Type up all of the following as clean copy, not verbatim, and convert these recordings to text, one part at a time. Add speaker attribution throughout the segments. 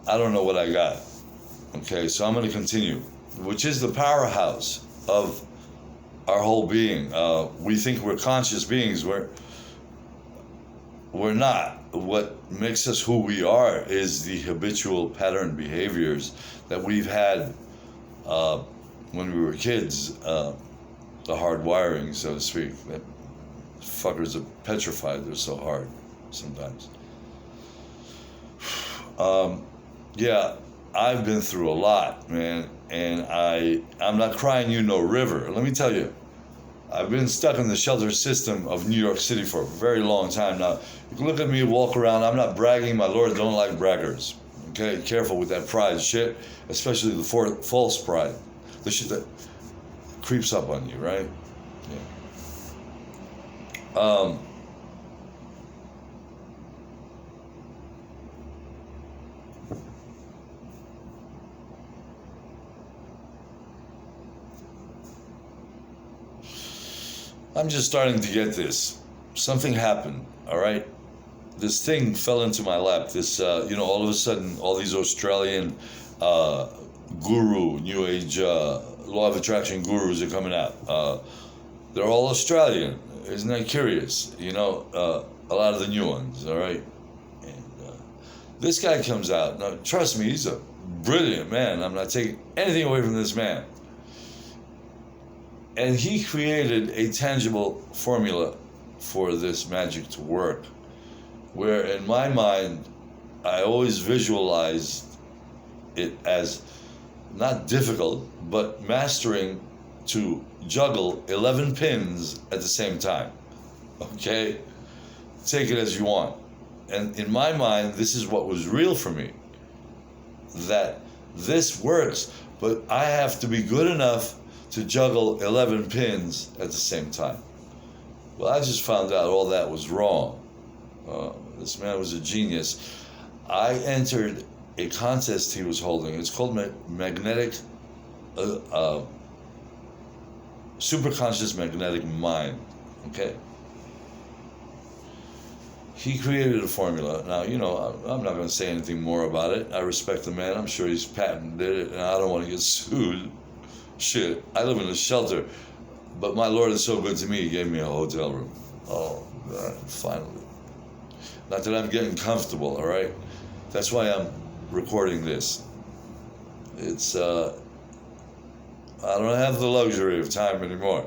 Speaker 1: I don't know what I got. Okay, so I'm going to continue, which is the powerhouse of our whole being. We think we're conscious beings. We're not. What makes us who we are is the habitual pattern behaviors that we've had when we were kids, the hard wiring, so to speak. That fuckers are petrified. They're so hard sometimes. Yeah, I've been through a lot, man, and I'm not crying you no river. Let me tell you, I've been stuck in the shelter system of New York City for a very long time now. You can look at me, walk around. I'm not bragging. My Lord don't like braggers. Okay, careful with that pride shit, especially the false pride, the shit that creeps up on you, right? Yeah. I'm just starting to get this. Something happened, all right? This thing fell into my lap. This, all of a sudden, all these Australian guru, New Age law of attraction gurus are coming out. They're all Australian. Isn't that curious? A lot of the new ones, all right? And this guy comes out. Now, trust me, he's a brilliant man. I'm not taking anything away from this man. And he created a tangible formula for this magic to work, where in my mind, I always visualized it as not difficult, but mastering to juggle 11 pins at the same time. Okay? Take it as you want. And in my mind, this is what was real for me. That this works, but I have to be good enough to juggle 11 pins at the same time. Well, I just found out all that was wrong. This man was a genius. I entered a contest he was holding. It's called Magnetic, Superconscious Magnetic Mind, okay? He created a formula. Now, I'm not going to say anything more about it. I respect the man. I'm sure he's patented it, and I don't want to get sued. Shit, I live in a shelter, but my Lord is so good to me, he gave me a hotel room. Oh, God, finally. Not that I'm getting comfortable, all right? That's why I'm recording this. It's, I don't have the luxury of time anymore.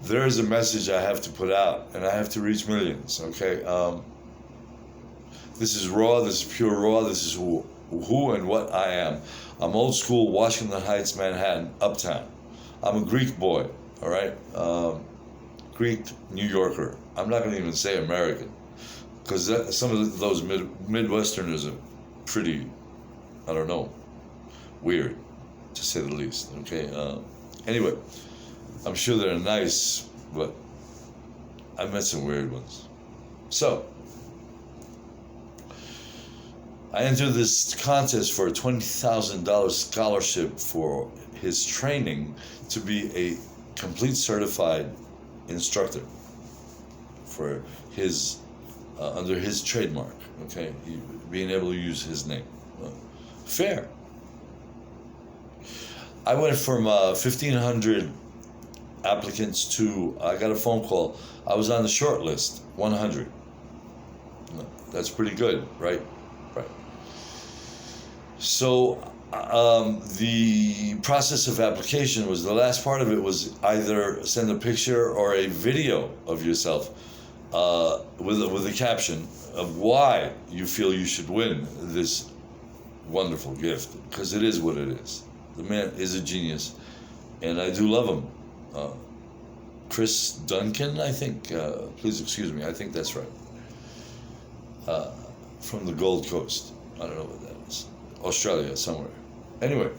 Speaker 1: There is a message I have to put out, and I have to reach millions, okay? This is raw, this is pure raw, this is who and what I am. I'm old school, Washington Heights, Manhattan, uptown. I'm a Greek boy, all right? Greek New Yorker. I'm not going to even say American, because some of those Midwesterners are pretty, I don't know, weird, to say the least, okay? Anyway, I'm sure they're nice, but I met some weird ones. So, I entered this contest for a $20,000 scholarship for his training to be a complete certified instructor for his, under his trademark, okay? Being able to use his name. Fair. I went from 1,500 applicants to, I got a phone call. I was on the short list, 100. That's pretty good, right? Right. So the process of application was, the last part of it was either send a picture or a video of yourself with a caption of why you feel you should win this wonderful gift, because it is what it is. The man is a genius, and I do love him. Chris Duncan, I think, please excuse me, I think that's right. From the Gold Coast. I don't know what that is. Australia, somewhere. Anyway.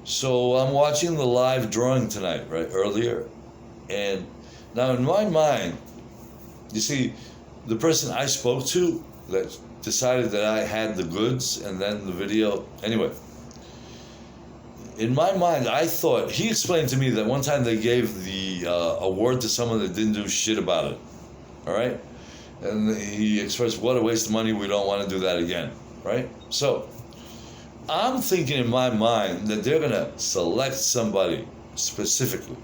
Speaker 1: So I'm watching the live drawing tonight, right, earlier. And now in my mind, you see, the person I spoke to that decided that I had the goods, and then the video, anyway. In my mind, I thought, he explained to me that one time they gave the award to someone that didn't do shit about it. All right? And he expressed, what a waste of money, we don't want to do that again. right? So I'm thinking in my mind that they're gonna select somebody specifically.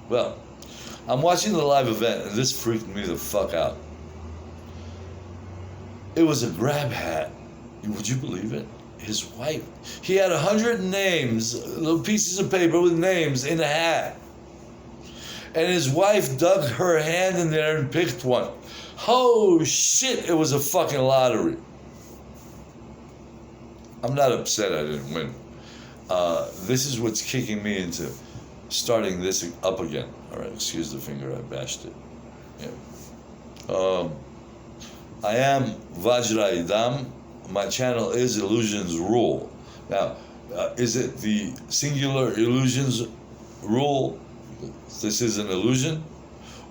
Speaker 1: Well, I'm watching the live event and this freaked me the fuck out. It was a grab hat. Would you believe it? His wife. He had 100 names, little pieces of paper with names in a hat. And his wife dug her hand in there and picked one. Oh shit, it was a fucking lottery. I'm not upset I didn't win. This is what's kicking me into starting this up again. All right, excuse the finger, I bashed it. Yeah. I am Vajra Idam. My channel is Illusions Rule. Now, is it the singular illusions rule? This is an illusion?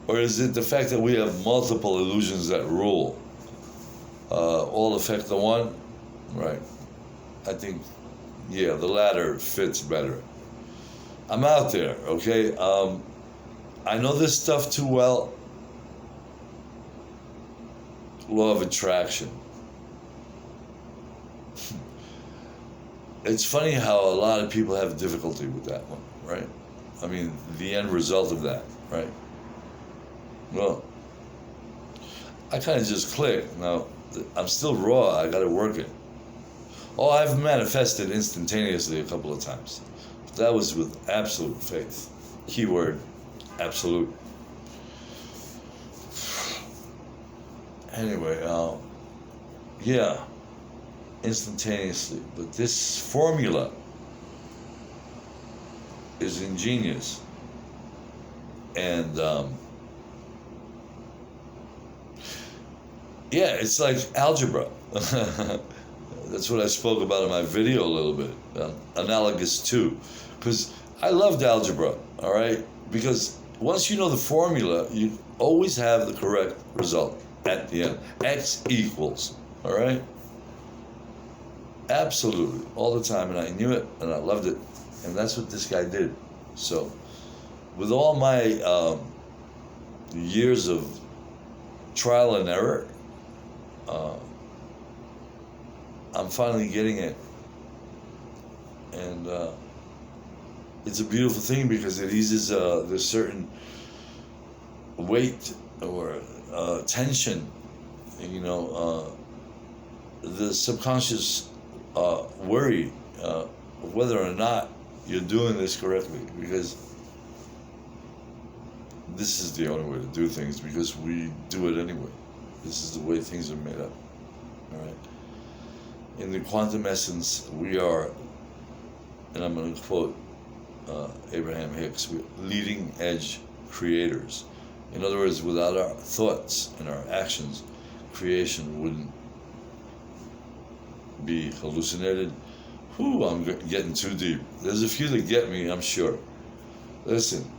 Speaker 1: Or is it the fact that we have multiple illusions that rule? All affect the one? Right. I think, yeah, the latter fits better. I'm out there, okay? I know this stuff too well. Law of attraction. It's funny how a lot of people have difficulty with that one, right? I mean, the end result of that, right? Well, I kind of just click. Now, I'm still raw. I got to work it. Oh, I've manifested instantaneously a couple of times. That was with absolute faith. Keyword, absolute. Anyway, yeah, instantaneously. But this formula is ingenious. And, yeah, it's like algebra. That's what I spoke about in my video a little bit, analogous to. Because I loved algebra, all right? Because once you know the formula, you always have the correct result at the end. X equals, all right? Absolutely, all the time, and I knew it, and I loved it, and that's what this guy did. So, with all my years of trial and error, I'm finally getting it, and it's a beautiful thing because it eases the certain weight or tension, you know, the subconscious worry of whether or not you're doing this correctly, because this is the only way to do things, because we do it anyway. This is the way things are made up, all right? In the quantum essence, we are, and I'm going to quote Abraham Hicks, we're leading edge creators. In other words, without our thoughts and our actions, creation wouldn't be hallucinated. Whew, I'm getting too deep. There's a few that get me, I'm sure. Listen,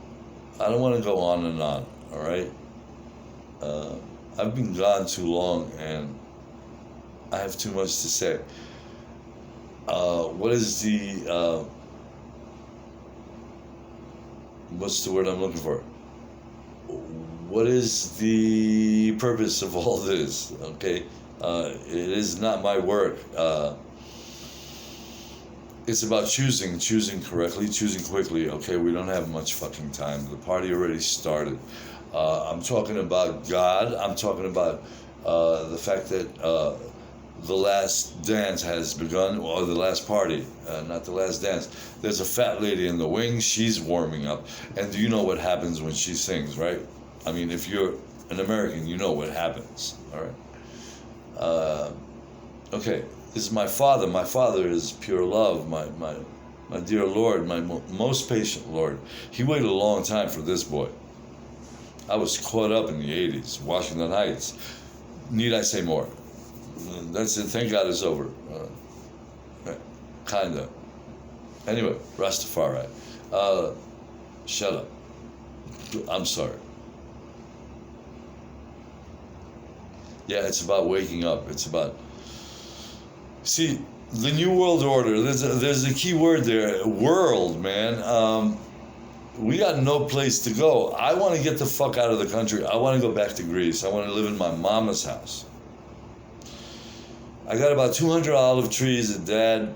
Speaker 1: I don't want to go on and on, all right? I've been gone too long, and I have too much to say. What is the, what's the word I'm looking for? What is the purpose of all this? Okay, it is not my work. It's about choosing correctly, choosing quickly. Okay, we don't have much fucking time. The party already started. I'm talking about God. I'm talking about the fact that the last dance has begun, or the last party, not the last dance. There's a fat lady in the wings. She's warming up. And you know what happens when she sings, right? I mean, if you're an American, you know what happens, all right? Okay, this is my father. My father is pure love, my dear Lord, my most patient Lord. He waited a long time for this boy. I was caught up in the 80s, Washington Heights. Need I say more? That's it. Thank God it's over. Kinda. Anyway, Rastafari. Shut up. I'm sorry. Yeah, it's about waking up. It's about... See, the New World Order, there's a key word there. World, man. We got no place to go. I want to get the fuck out of the country. I want to go back to Greece. I want to live in my mama's house. I got about 200 olive trees, and Dad,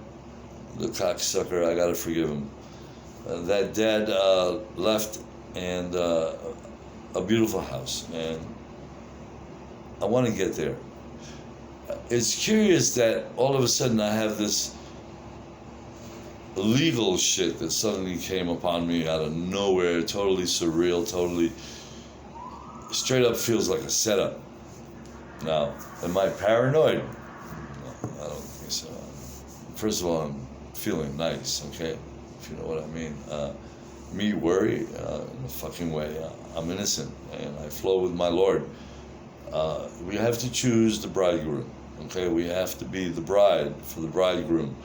Speaker 1: the cocksucker, I gotta forgive him. That Dad left, and a beautiful house, and I want to get there. It's curious that all of a sudden I have this legal shit that suddenly came upon me out of nowhere, totally surreal, totally straight up feels like a setup. Now, am I paranoid? No, I don't think so. First of all, I'm feeling nice, okay? If you know what I mean. Me worry in a fucking way. I'm innocent and I flow with my Lord. We have to choose the bridegroom, okay? We have to be the bride for the bridegroom.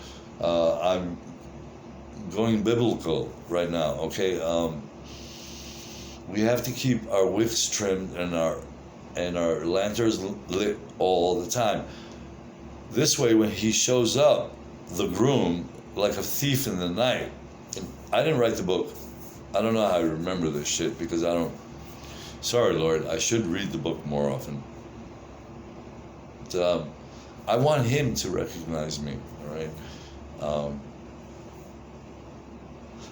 Speaker 1: I'm going biblical right now, okay? We have to keep our wicks trimmed and our lanterns lit all the time. This way, when he shows up, the groom, like a thief in the night. And I didn't write the book. I don't know how I remember this shit because I don't. Sorry, Lord, I should read the book more often. But, I want him to recognize me, all right?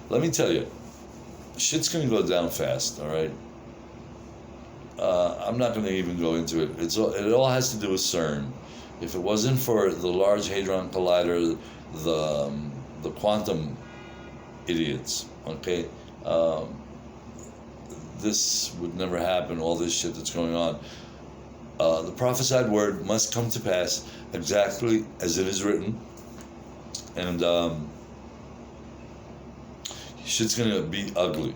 Speaker 1: Let me tell you, shit's gonna go down fast, all right? I'm not gonna even go into it. It all has to do with CERN. If it wasn't for the Large Hadron Collider, the quantum idiots, okay, this would never happen. All this shit that's going on. The prophesied word must come to pass exactly as it is written, and shit's gonna be ugly.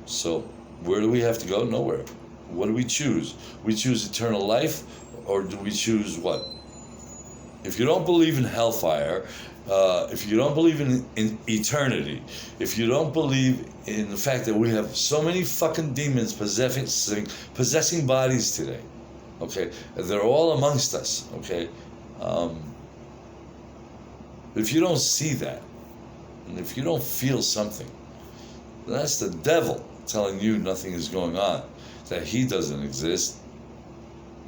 Speaker 1: So where do we have to go? Nowhere. What do we choose? We choose eternal life, or do we choose what? If you don't believe in hellfire, if you don't believe in eternity, if you don't believe in the fact that we have so many fucking demons possessing bodies today, okay, they're all amongst us, okay, if you don't see that, and if you don't feel something, that's the devil telling you nothing is going on, that he doesn't exist.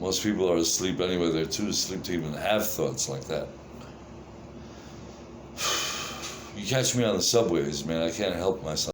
Speaker 1: Most people are asleep anyway. They're too asleep to even have thoughts like that. You catch me on the subways, man, I can't help myself.